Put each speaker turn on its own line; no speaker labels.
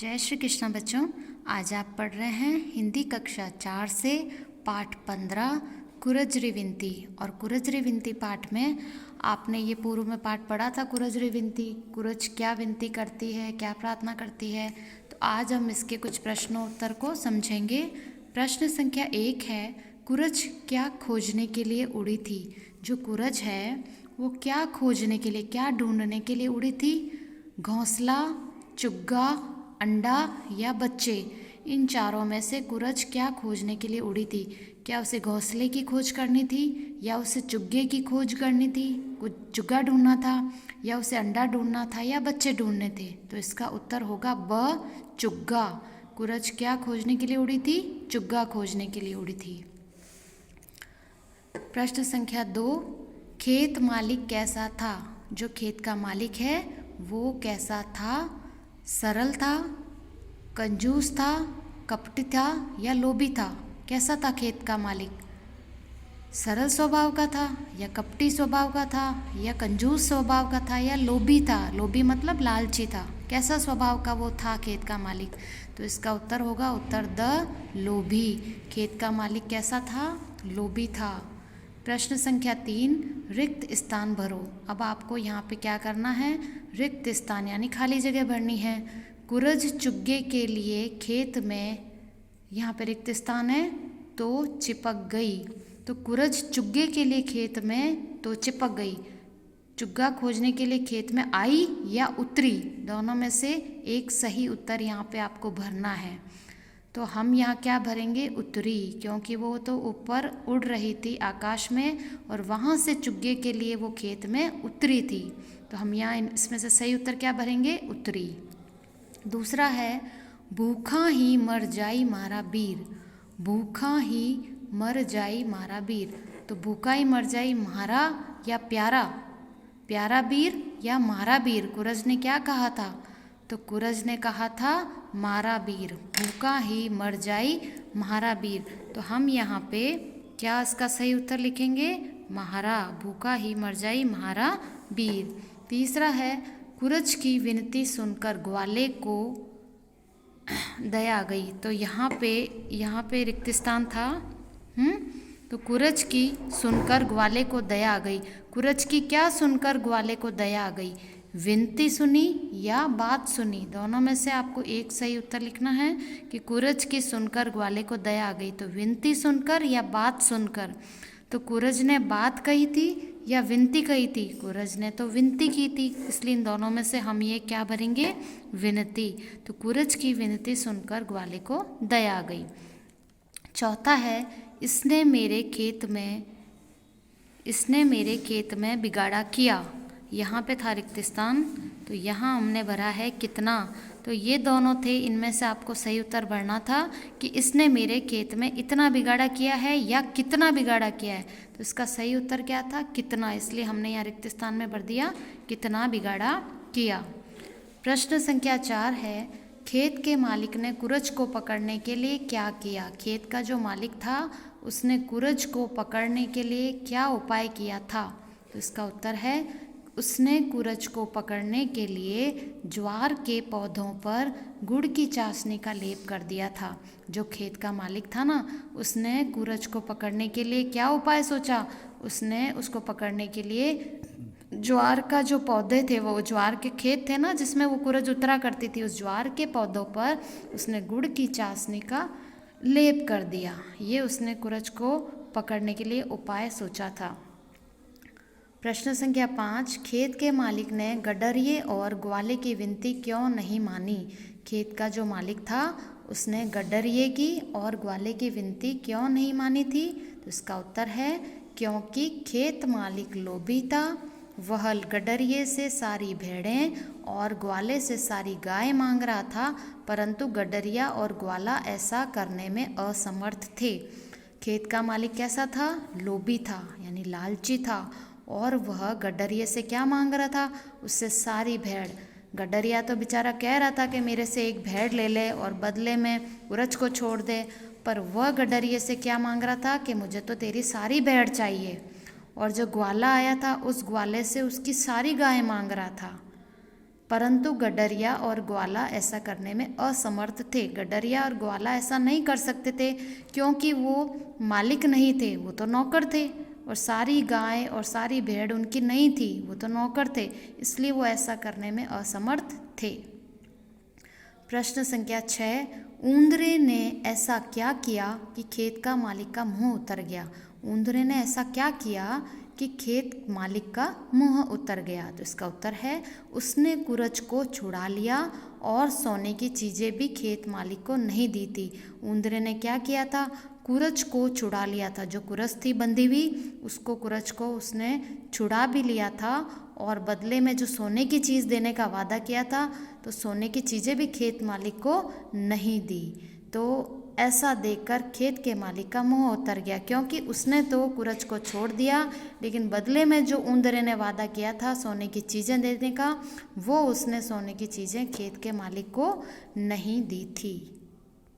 जय श्री कृष्ण बच्चों। आज आप पढ़ रहे हैं हिंदी कक्षा 4 से पाठ 15 कुरज विनती। और कुरज विनती पाठ में आपने ये पूर्व में पाठ पढ़ा था। कुरज विनती, कुरज क्या विनती करती है, क्या प्रार्थना करती है। तो आज हम इसके कुछ प्रश्नोत्तर को समझेंगे। प्रश्न संख्या 1 है, कुरज क्या खोजने के लिए उड़ी थी। जो कुरज है वो क्या खोजने के लिए, क्या ढूंढने के लिए उड़ी थी। घोंसला, चुग्गा, अंडा या बच्चे, इन चारों में से कुरज क्या खोजने के लिए उड़ी थी। क्या उसे घोंसले की खोज करनी थी, या उसे चुग्गे की खोज करनी थी, कुछ चुग्गा ढूंढना था, या उसे अंडा ढूंढना था, या बच्चे ढूंढने थे। तो इसका उत्तर होगा ब, चुग्गा। कुरज क्या खोजने के लिए उड़ी थी, चुग्गा खोजने के लिए उड़ी थी। प्रश्न संख्या 2, खेत मालिक कैसा था। जो खेत का मालिक है वो कैसा था। सरल था, कंजूस था, कपटी था या लोभी था। कैसा था खेत का मालिक। सरल स्वभाव का था, या कपटी स्वभाव का था, या कंजूस स्वभाव का था, या लोभी था। लोभी मतलब लालची था। कैसा स्वभाव का वो था खेत का मालिक। तो इसका उत्तर होगा उत्तर द, लोभी। खेत का मालिक कैसा था, लोभी था। प्रश्न संख्या 3, रिक्त स्थान भरो। अब आपको यहाँ पे क्या करना है, रिक्त स्थान यानी खाली जगह भरनी है। कुरज चुग्गे के लिए खेत में, यहाँ पे रिक्त स्थान है तो चिपक गई। तो कुरज चुग्गे के लिए खेत में तो चिपक गई। चुग्गा खोजने के लिए खेत में आई या उतरी, दोनों में से एक सही उत्तर यहाँ पे आपको भरना है। तो हम यहाँ क्या भरेंगे, उत्तरी, क्योंकि वो तो ऊपर उड़ रही थी आकाश में और वहाँ से चुग्गे के लिए वो खेत में उतरी थी। तो हम यहाँ इसमें से सही उत्तर क्या भरेंगे, उत्तरी। दूसरा है, भूखा ही मर जाई मारा बीर। भूखा ही मर जाई मारा बीर। तो भूखा ही मर जाई मारा या प्यारा, प्यारा बीर या मारा बीर। कुरज ने क्या कहा था, तो कुरज ने कहा था मारा बीर। भूखा ही मर जाई महारा बीर। तो हम यहाँ पे क्या इसका सही उत्तर लिखेंगे, महारा। भूखा ही मर जाई महारा बीर। तीसरा है, कुरज की विनती सुनकर ग्वाले को दया आ गई। तो यहाँ पे रिक्त स्थान था। तो कुरज की सुनकर ग्वाले को दया आ गई। कुरज की क्या सुनकर ग्वाले को दया आ गई, विनती सुनी या बात सुनी। दोनों में से आपको एक सही उत्तर लिखना है कि कुरज की सुनकर ग्वाले को दया आ गई। तो विनती सुनकर या बात सुनकर। तो कुरज ने बात कही थी या विनती कही थी, कुरज ने तो विनती की थी, इसलिए इन दोनों में से हम ये क्या भरेंगे, विनती। तो कुरज की विनती सुनकर ग्वाले को दया आ गई। चौथा है, इसने मेरे खेत में बिगाड़ा किया। यहाँ पे था रिक्त स्थान, तो यहाँ हमने भरा है कितना। तो ये दोनों थे, इनमें से आपको सही उत्तर भरना था कि इसने मेरे खेत में इतना बिगाड़ा किया है या कितना बिगाड़ा किया है। तो इसका सही उत्तर क्या था, कितना, इसलिए हमने यहाँ रिक्त स्थान में भर दिया कितना बिगाड़ा किया। प्रश्न संख्या 4 है, खेत के मालिक ने कुरज को पकड़ने के लिए क्या किया। खेत का जो मालिक था उसने कुरज को पकड़ने के लिए क्या उपाय किया था। तो इसका उत्तर है, उसने कुरज को पकड़ने के लिए ज्वार के पौधों पर गुड़ की चाशनी का लेप कर दिया था। जो खेत का मालिक था ना, उसने कुरज को पकड़ने के लिए क्या उपाय सोचा। उसने उसको पकड़ने के लिए ज्वार का जो पौधे थे, वो ज्वार के खेत थे ना जिसमें वो कुरज उतरा करती थी, उस ज्वार के पौधों पर उसने गुड़ की चाशनी का लेप कर दिया। ये उसने कुरज को पकड़ने के लिए उपाय सोचा था। प्रश्न संख्या 5, खेत के मालिक ने गडरिये और ग्वाले की विनती क्यों नहीं मानी। खेत का जो मालिक था उसने गडरिये की और ग्वाले की विनती क्यों नहीं मानी थी। तो इसका उत्तर है, क्योंकि खेत मालिक लोभी था। वह गडरिये से सारी भेड़ें और ग्वाले से सारी गाय मांग रहा था, परंतु गडरिया और ग्वाला ऐसा करने में असमर्थ थे। खेत का मालिक कैसा था, लोभी था यानी लालची था, और वह गडरिये से क्या मांग रहा था, उससे सारी भेड़। गडरिया तो बेचारा कह रहा था कि मेरे से एक भेड़ ले ले और बदले में कुरज को छोड़ दे, पर वह गडरिये से क्या मांग रहा था कि मुझे तो तेरी सारी भेड़ चाहिए। और जो ग्वाला आया था उस ग्वाले से उसकी सारी गाय मांग रहा था। परंतु गडरिया और ग्वाला ऐसा करने में असमर्थ थे। गडरिया और ग्वाला ऐसा नहीं कर सकते थे क्योंकि वो मालिक नहीं थे, वो तो नौकर थे, और सारी गाय और सारी भेड़ उनकी नहीं थी, वो तो नौकर थे, इसलिए वो ऐसा करने में असमर्थ थे। प्रश्न संख्या 6, ऊंदरे ने ऐसा क्या किया कि खेत का मालिक का मुंह उतर गया। ऊंदरे ने ऐसा क्या किया कि खेत मालिक का मुंह उतर गया। तो इसका उत्तर है उसने कुरज को छुड़ा लिया और सोने की चीज़ें भी खेत मालिक को नहीं दी थी। ऊंदरे ने क्या किया था, कुरज को छुड़ा लिया था। जो कुरज थी बंधी हुई, उसको कुरज को उसने छुड़ा भी लिया था, और बदले में जो सोने की चीज़ देने का वादा किया था, तो सोने की चीज़ें भी खेत मालिक को नहीं दी। तो ऐसा देखकर खेत के मालिक का मुंह उतर गया, क्योंकि उसने तो कुरज को छोड़ दिया, लेकिन बदले में जो ऊंदरे ने वादा किया था सोने की चीज़ें देने का, वो उसने सोने की चीज़ें खेत के मालिक को नहीं दी थी।